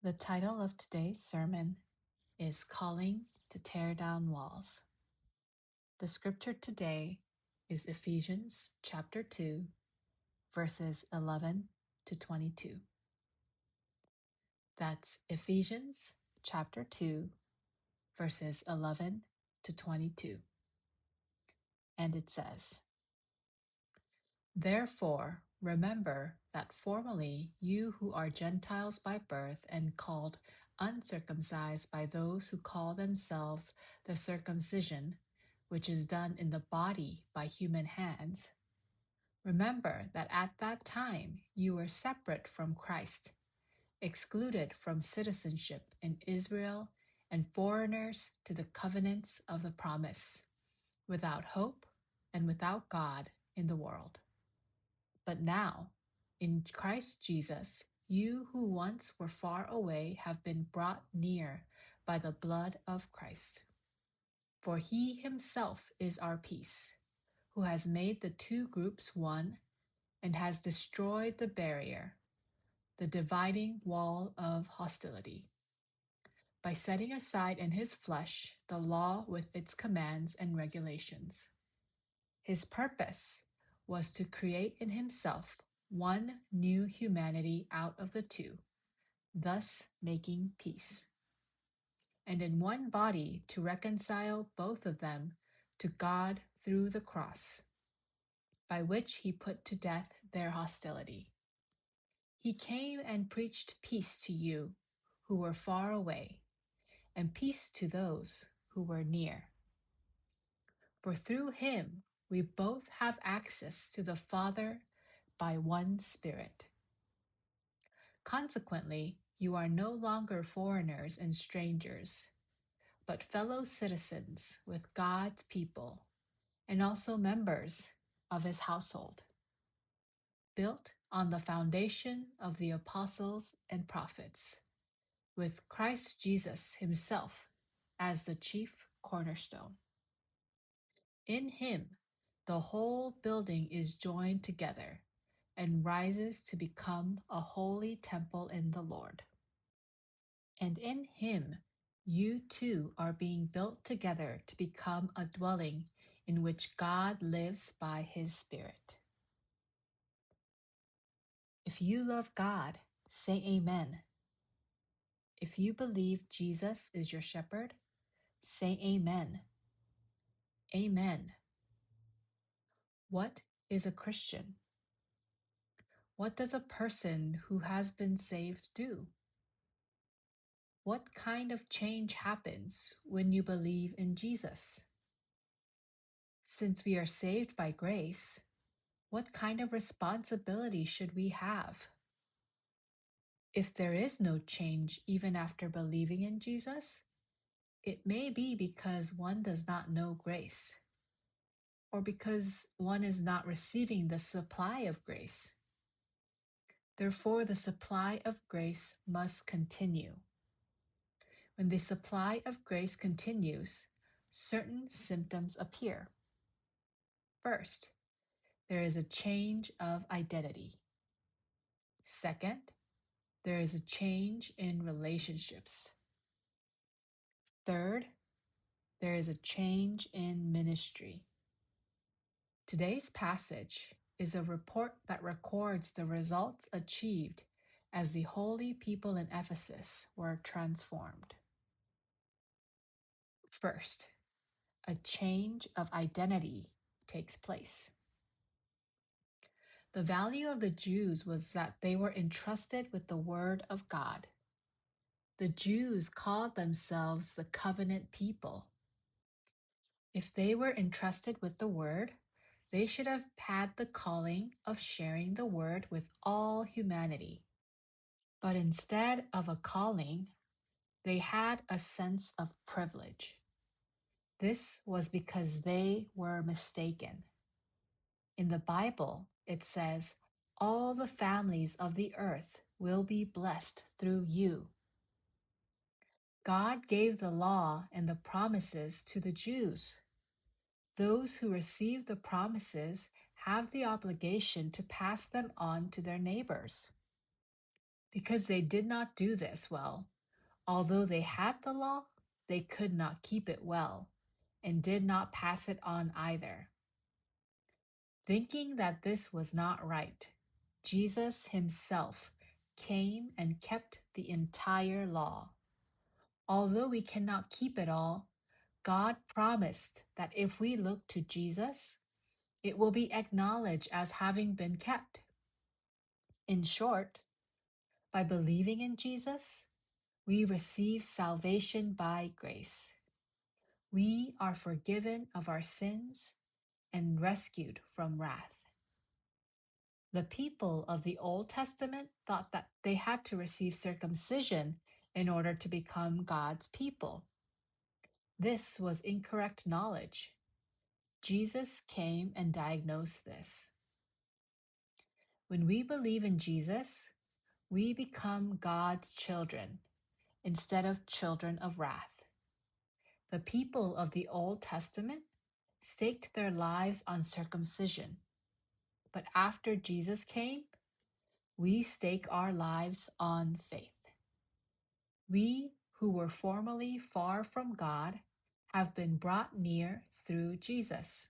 The title of today's sermon is Calling to Tear Down Walls. The scripture today is Ephesians chapter 2, verses 11 to 22. That's Ephesians chapter 2, verses 11 to 22. And it says, "Therefore, remember that formerly you who are Gentiles by birth and called uncircumcised by those who call themselves the circumcision, which is done in the body by human hands, remember that at that time you were separate from Christ, excluded from citizenship in Israel and foreigners to the covenants of the promise, without hope and without God in the world. But now, in Christ Jesus, you who once were far away have been brought near by the blood of Christ. For he himself is our peace, who has made the two groups one and has destroyed the barrier, the dividing wall of hostility, by setting aside in his flesh the law with its commands and regulations. His purpose was to create in himself one new humanity out of the two, thus making peace, and in one body to reconcile both of them to God through the cross, by which he put to death their hostility. He came and preached peace to you who were far away, and peace to those who were near. For through him we both have access to the Father by one Spirit. Consequently, you are no longer foreigners and strangers, but fellow citizens with God's people, and also members of his household, built on the foundation of the apostles and prophets, with Christ Jesus himself as the chief cornerstone. In him, the whole building is joined together and rises to become a holy temple in the Lord. And in him, you too are being built together to become a dwelling in which God lives by his Spirit." If you love God, say amen. If you believe Jesus is your shepherd, say amen. Amen. What is a Christian? What does a person who has been saved do? What kind of change happens when you believe in Jesus? Since we are saved by grace, what kind of responsibility should we have? If there is no change even after believing in Jesus, it may be because one does not know grace, or because one is not receiving the supply of grace. Therefore, the supply of grace must continue. When the supply of grace continues, certain symptoms appear. First, there is a change of identity. Second, there is a change in relationships. Third, there is a change in ministry. Today's passage is a report that records the results achieved as the holy people in Ephesus were transformed. First, a change of identity takes place. The value of the Jews was that they were entrusted with the word of God. The Jews called themselves the covenant people. If they were entrusted with the word, they should have had the calling of sharing the word with all humanity. But instead of a calling, they had a sense of privilege. This was because they were mistaken. In the Bible, it says, "All the families of the earth will be blessed through you." God gave the law and the promises to the Jews. Those who receive the promises have the obligation to pass them on to their neighbors. Because they did not do this well, although they had the law, they could not keep it well, and did not pass it on either. Thinking that this was not right, Jesus himself came and kept the entire law. Although we cannot keep it all, God promised that if we look to Jesus, it will be acknowledged as having been kept. In short, by believing in Jesus, we receive salvation by grace. We are forgiven of our sins and rescued from wrath. The people of the Old Testament thought that they had to receive circumcision in order to become God's people. This was incorrect knowledge. Jesus came and diagnosed this. When we believe in Jesus, we become God's children instead of children of wrath. The people of the Old Testament staked their lives on circumcision, but after Jesus came, we stake our lives on faith. We who were formerly far from God have been brought near through Jesus.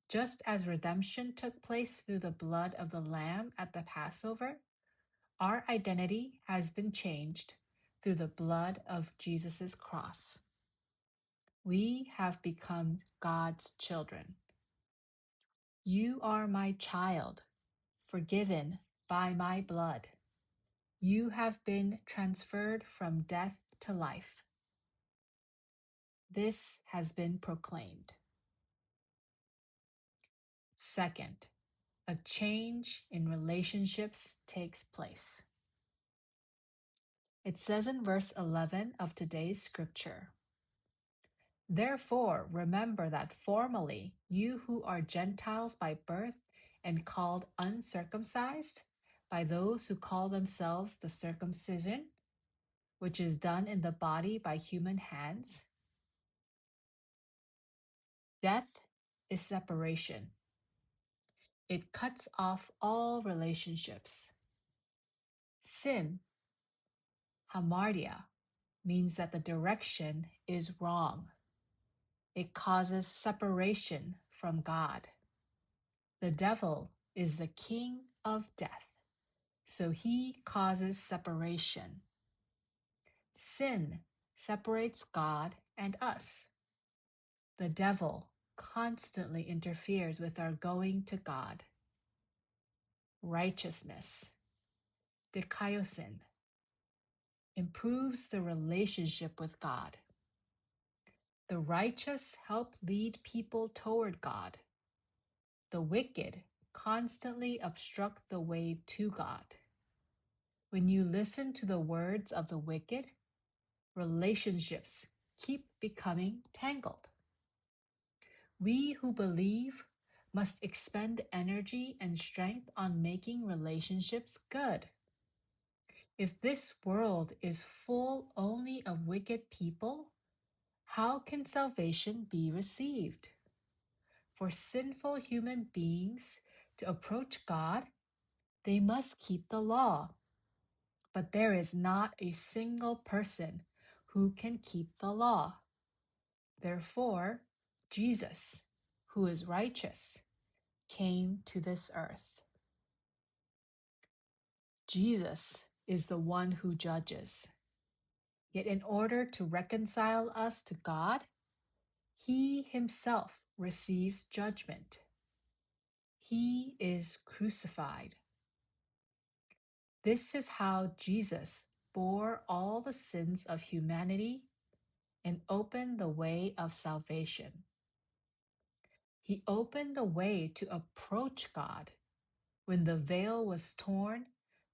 Just as redemption took place through the blood of the Lamb at the Passover, our identity has been changed through the blood of Jesus' cross. We have become God's children. You are my child, forgiven by my blood. You have been transferred from death to life. This has been proclaimed. Second, a change in relationships takes place. It says in verse 11 of today's scripture, "Therefore remember that formerly you who are Gentiles by birth and called uncircumcised by those who call themselves the circumcision, which is done in the body by human hands." Death is separation. It cuts off all relationships. Sin, hamartia, means that the direction is wrong. It causes separation from God. The devil is the king of death, so he causes separation. Sin separates God and us. The devil constantly interferes with our going to God. Righteousness, dikaiosin, improves the relationship with God. The righteous help lead people toward God. The wicked constantly obstruct the way to God. When you listen to the words of the wicked, relationships keep becoming tangled. We who believe must expend energy and strength on making relationships good. If this world is full only of wicked people, how can salvation be received? For sinful human beings to approach God, they must keep the law. But there is not a single person who can keep the law. Therefore, Jesus, who is righteous, came to this earth. Jesus is the one who judges. Yet in order to reconcile us to God, he himself receives judgment. He is crucified. This is how Jesus bore all the sins of humanity and opened the way of salvation. He opened the way to approach God. When the veil was torn,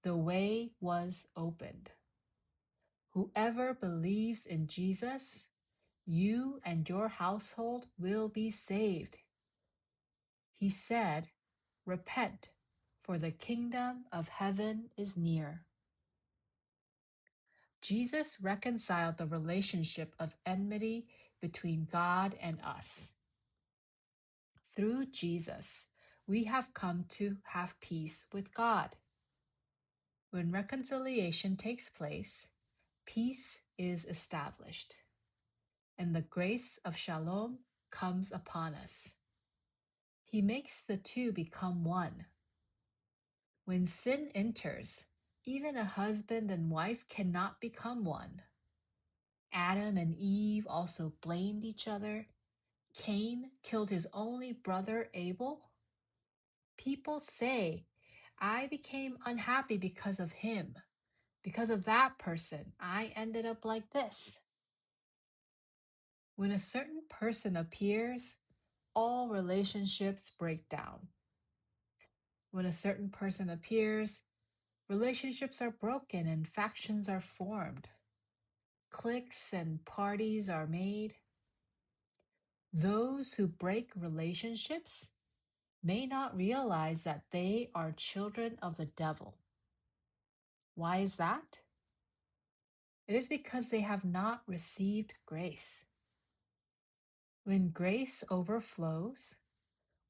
the way was opened. Whoever believes in Jesus, you and your household will be saved. He said, "Repent, for the kingdom of heaven is near." Jesus reconciled the relationship of enmity between God and us. Through Jesus, we have come to have peace with God. When reconciliation takes place, peace is established, and the grace of shalom comes upon us. He makes the two become one. When sin enters, even a husband and wife cannot become one. Adam and Eve also blamed each other. Cain killed his only brother Abel. People say, I became unhappy because of him. Because of that person, I ended up like this. When a certain person appears, all relationships break down. When a certain person appears, relationships are broken and factions are formed. Cliques and parties are made. Those who break relationships may not realize that they are children of the devil. Why is that? It is because they have not received grace. When grace overflows,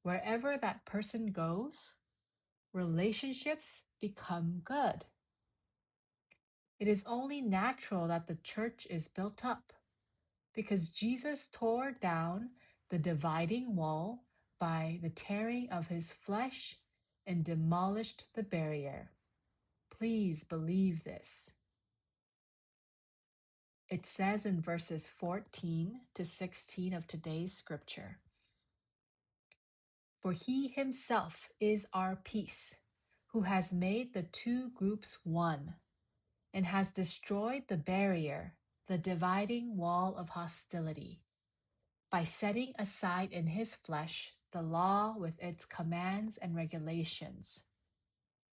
wherever that person goes, relationships become good. It is only natural that the church is built up because Jesus tore down the dividing wall by the tearing of his flesh and demolished the barrier. Please believe this. It says in verses 14 to 16 of today's scripture, For he himself is our peace, who has made the two groups one, and has destroyed the barrier, the dividing wall of hostility, by setting aside in his flesh the law with its commands and regulations.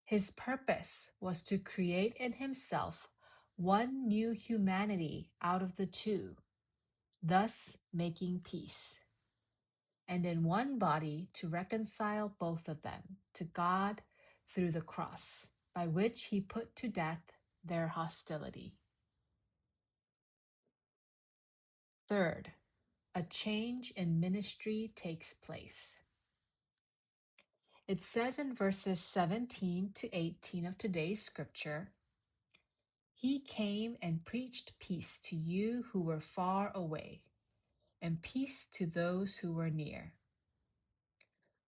His purpose was to create in himself one new humanity out of the two, thus making peace, and in one body to reconcile both of them to God through the cross, by which he put to death their hostility. Third, a change in ministry takes place. It says in verses 17 to 18 of today's scripture, He came and preached peace to you who were far away, and peace to those who were near.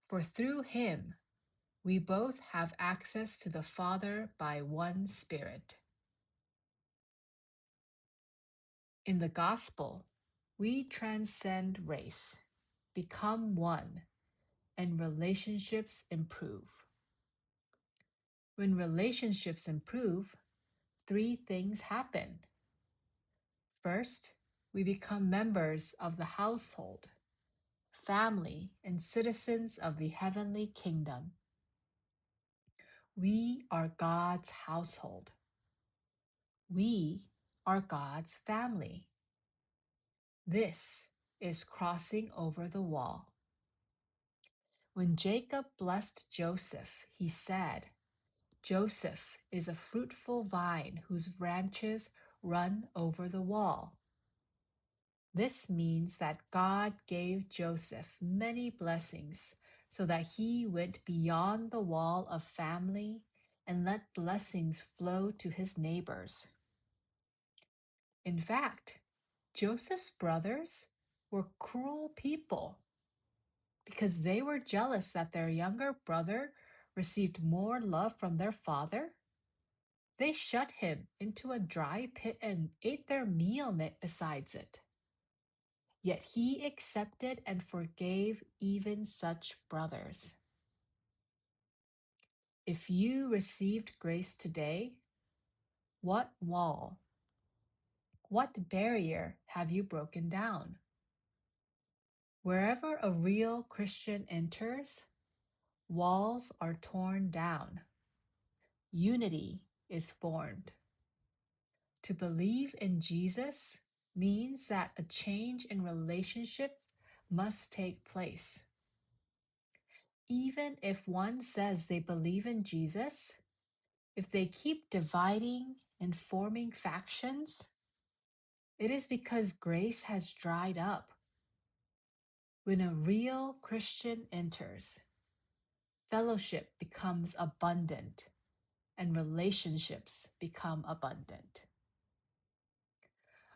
For through him we both have access to the Father by one Spirit. In the gospel, we transcend race, become one, and relationships improve. When relationships improve, three things happen. First, we become members of the household, family, and citizens of the heavenly kingdom. We are God's household. We are God's family. This is crossing over the wall. When Jacob blessed Joseph, he said, Joseph is a fruitful vine whose branches run over the wall. This means that God gave Joseph many blessings so that he went beyond the wall of family and let blessings flow to his neighbors. In fact, Joseph's brothers were cruel people because they were jealous that their younger brother received more love from their father. They shut him into a dry pit and ate their meal besides it. Yet he accepted and forgave even such brothers. If you received grace today, what wall, what barrier have you broken down? Wherever a real Christian enters, walls are torn down. Unity is formed. To believe in Jesus means that a change in relationships must take place. Even if one says they believe in Jesus, if they keep dividing and forming factions, it is because grace has dried up. When a real Christian enters, fellowship becomes abundant and relationships become abundant.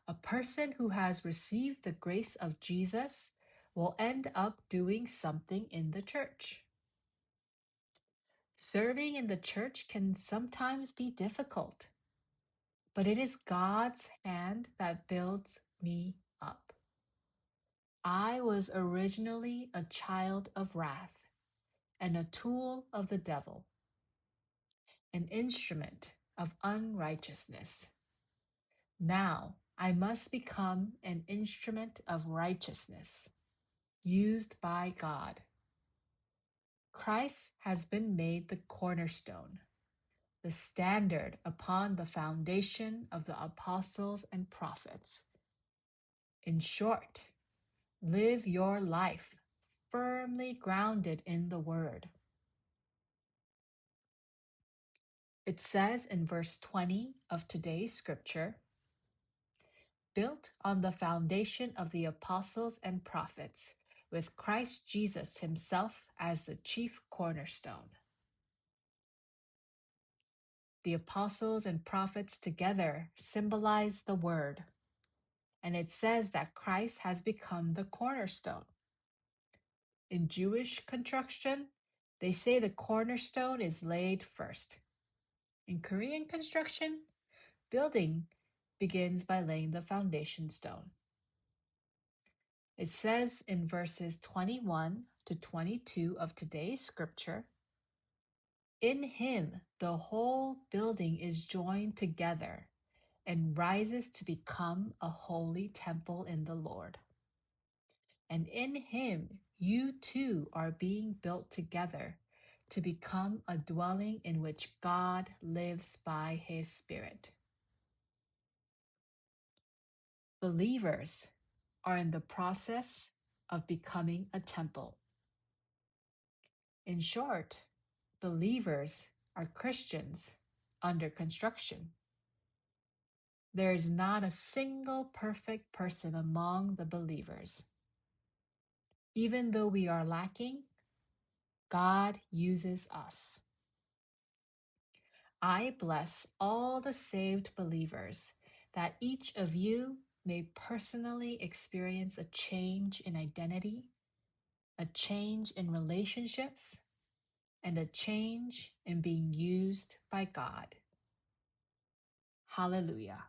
A person who has received the grace of Jesus will end up doing something in the church. Serving in the church can sometimes be difficult, but it is God's hand that builds me up. I was originally a child of wrath and a tool of the devil, an instrument of unrighteousness. Now I must become an instrument of righteousness, used by God. Christ has been made the cornerstone, the standard upon the foundation of the apostles and prophets. In short, live your life firmly grounded in the Word. It says in verse 20 of today's scripture, built on the foundation of the apostles and prophets, with Christ Jesus himself as the chief cornerstone. The apostles and prophets together symbolize the Word, and it says that Christ has become the cornerstone. In Jewish construction, they say the cornerstone is laid first. In Korean construction, building begins by laying the foundation stone. It says in verses 21 to 22 of today's scripture, in him the whole building is joined together and rises to become a holy temple in the Lord. And in him you too are being built together to become a dwelling in which God lives by his Spirit. Believers are in the process of becoming a temple. In short, believers are Christians under construction. There is not a single perfect person among the believers. Even though we are lacking, God uses us. I bless all the saved believers that each of you may personally experience a change in identity, a change in relationships, and a change in being used by God. Hallelujah.